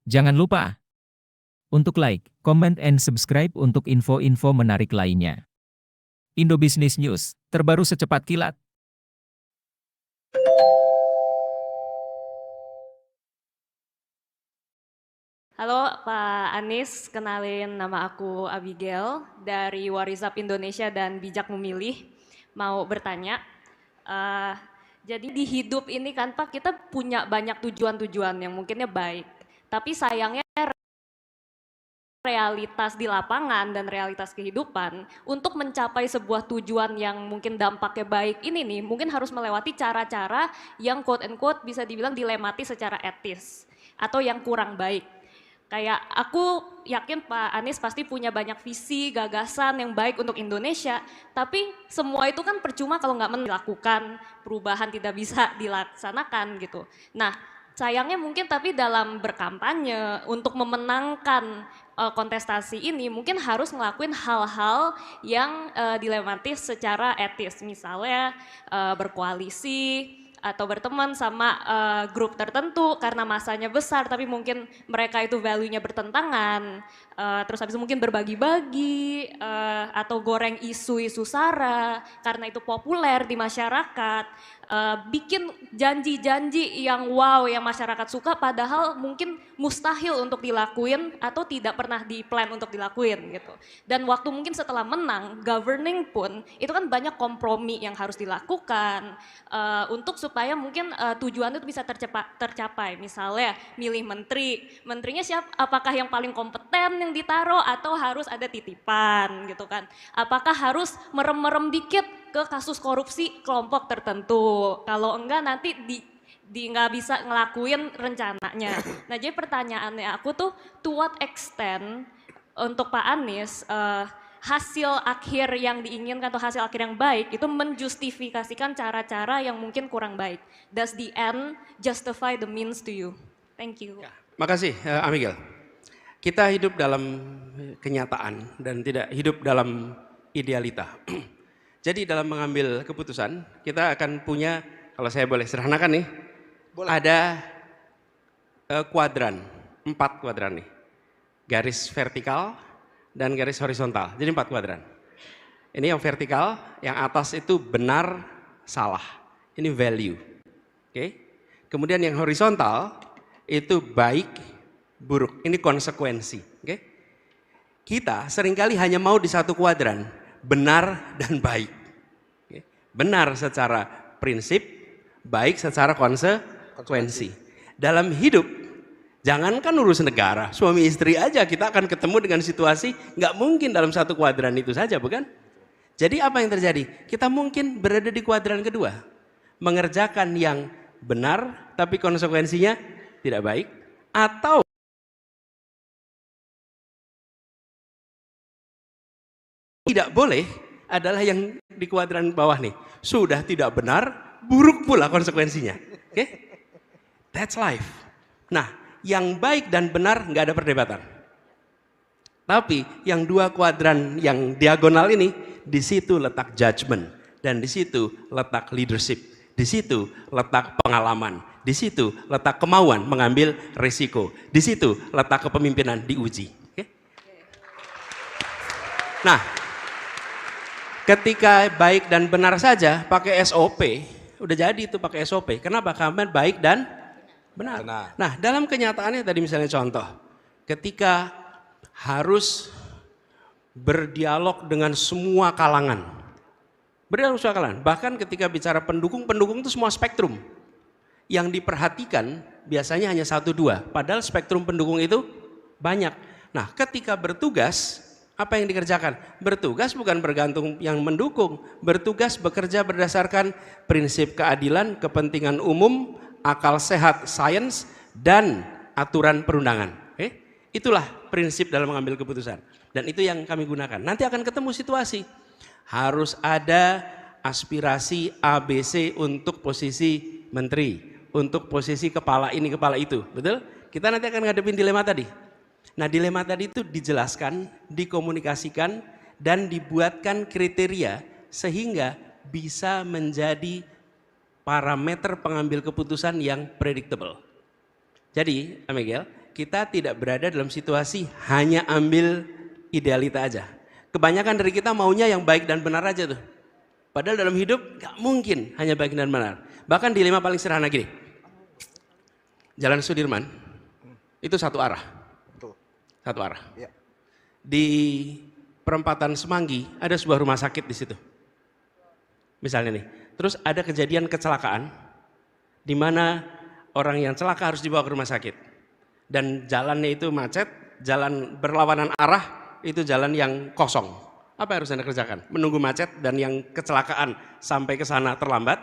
Jangan lupa untuk like, comment, and subscribe untuk info-info menarik lainnya. Indobisnis News, terbaru secepat kilat. Halo Pak Anies, kenalin nama aku Abigail dari Warisap Indonesia dan Bijak Memilih. Mau bertanya, eh, jadi di hidup ini kan Pak kita punya banyak tujuan-tujuan yang mungkinnya baik. Tapi sayangnya realitas di lapangan dan realitas kehidupan untuk mencapai sebuah tujuan yang mungkin dampaknya baik ini nih mungkin harus melewati cara-cara yang quote and quote bisa dibilang dilematis secara etis atau yang kurang baik. Kayak aku yakin Pak Anies pasti punya banyak visi, gagasan yang baik untuk Indonesia, tapi semua itu kan percuma kalau nggak dilakukan, perubahan tidak bisa dilaksanakan gitu. Nah, sayangnya mungkin tapi dalam berkampanye untuk memenangkan kontestasi ini mungkin harus ngelakuin hal-hal yang dilematis secara etis, misalnya berkoalisi atau berteman sama grup tertentu karena masanya besar tapi mungkin mereka itu value-nya bertentangan, terus habis itu mungkin berbagi-bagi atau goreng isu-isu sara karena itu populer di masyarakat, bikin janji-janji yang wow yang masyarakat suka padahal mungkin mustahil untuk dilakuin atau tidak pernah di-plan untuk dilakuin gitu. Dan waktu mungkin setelah menang, governing pun itu kan banyak kompromi yang harus dilakukan untuk supaya mungkin tujuan itu bisa tercapai. Misalnya milih menteri, menterinya apakah yang paling kompeten yang ditaruh atau harus ada titipan gitu kan. Apakah harus merem-merem dikit ke kasus korupsi kelompok tertentu. Kalau enggak nanti nggak bisa ngelakuin rencananya. Nah jadi pertanyaannya aku tuh to what extent untuk Pak Anies hasil akhir yang diinginkan atau hasil akhir yang baik itu menjustifikasikan cara-cara yang mungkin kurang baik. Does the end justify the means to you? Thank you. Ya, makasih Amigel. Kita hidup dalam kenyataan dan tidak hidup dalam idealita. Jadi dalam mengambil keputusan kita akan punya, kalau saya boleh sederhanakan nih, ada kuadran, 4 kuadran nih. Garis vertikal dan garis horizontal, jadi 4 kuadran. Ini yang vertikal, yang atas itu benar, salah. Ini value. Oke. Kemudian yang horizontal itu baik, buruk. Ini konsekuensi. Oke. Kita seringkali hanya mau di satu kuadran, benar dan baik. Oke. Benar secara prinsip, baik secara konsekuensi. Dalam hidup, jangankan urus negara, suami istri aja kita akan ketemu dengan situasi nggak mungkin dalam satu kuadran itu saja, bukan? Jadi apa yang terjadi? Kita mungkin berada di kuadran kedua, mengerjakan yang benar tapi konsekuensinya tidak baik, atau tidak boleh adalah yang di kuadran bawah nih, sudah tidak benar, buruk pula konsekuensinya. Oke? That's life. Nah, yang baik dan benar nggak ada perdebatan. Tapi yang 2 kuadran yang diagonal ini, di situ letak judgment dan di situ letak leadership, di situ letak pengalaman, di situ letak kemauan mengambil risiko, di situ letak kepemimpinan diuji. Oke? Nah, ketika baik dan benar saja pakai SOP, udah jadi itu pakai SOP. Kenapa? Karena baik dan benar. Nah, dalam kenyataannya tadi misalnya contoh, ketika harus berdialog dengan semua kalangan. Berdialog semua kalangan. Bahkan ketika bicara pendukung itu semua spektrum. Yang diperhatikan biasanya hanya 1-2, padahal spektrum pendukung itu banyak. Nah, ketika bertugas, apa yang dikerjakan? Bertugas bukan bergantung yang mendukung, bertugas bekerja berdasarkan prinsip keadilan, kepentingan umum, akal sehat, sains, dan aturan perundangan. Itulah prinsip dalam mengambil keputusan. Dan itu yang kami gunakan. Nanti akan ketemu situasi. Harus ada aspirasi ABC untuk posisi menteri, untuk posisi kepala ini, kepala itu. Betul? Kita nanti akan ngadepin dilema tadi. Nah, dilema tadi itu dijelaskan, dikomunikasikan, dan dibuatkan kriteria sehingga bisa menjadi parameter pengambil keputusan yang predictable. Jadi, Amigel, kita tidak berada dalam situasi hanya ambil idealita aja. Kebanyakan dari kita maunya yang baik dan benar aja tuh. Padahal dalam hidup gak mungkin hanya baik dan benar. Bahkan dilema paling sederhana gini. Jalan Sudirman itu satu arah. Betul. Satu arah. Ya. Di perempatan Semanggi ada sebuah rumah sakit di situ. Misalnya nih, terus ada kejadian kecelakaan di mana orang yang celaka harus dibawa ke rumah sakit. Dan jalannya itu macet, jalan berlawanan arah, itu jalan yang kosong. Apa yang harus Anda kerjakan? Menunggu macet dan yang kecelakaan sampai ke sana terlambat?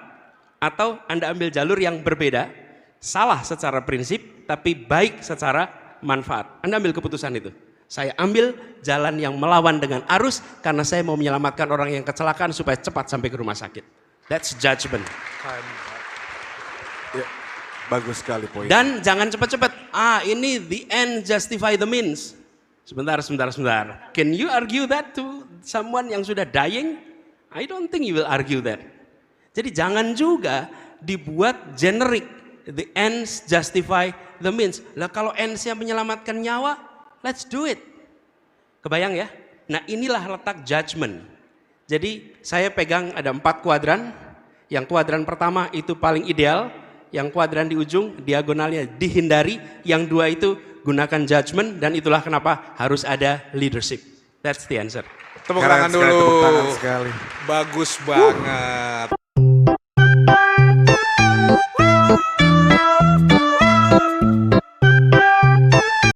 Atau Anda ambil jalur yang berbeda, salah secara prinsip, tapi baik secara manfaat. Anda ambil keputusan itu. Saya ambil jalan yang melawan dengan arus karena saya mau menyelamatkan orang yang kecelakaan supaya cepat sampai ke rumah sakit. That's judgment. Ya, bagus sekali poin. Dan jangan cepat-cepat. Ini the end justify the means. Sebentar. Can you argue that to someone yang sudah dying? I don't think you will argue that. Jadi jangan juga dibuat generic. The ends justify the means. Lah kalau ends-nya menyelamatkan nyawa, let's do it. Kebayang ya? Nah inilah letak judgment. Jadi saya pegang ada 4 kuadran. Yang kuadran pertama itu paling ideal. Yang kuadran di ujung diagonalnya dihindari. Yang 2 itu gunakan judgment dan itulah kenapa harus ada leadership. That's the answer. Tepuk Keren tangan sekali, dulu. tepuk tangan sekali. Bagus banget.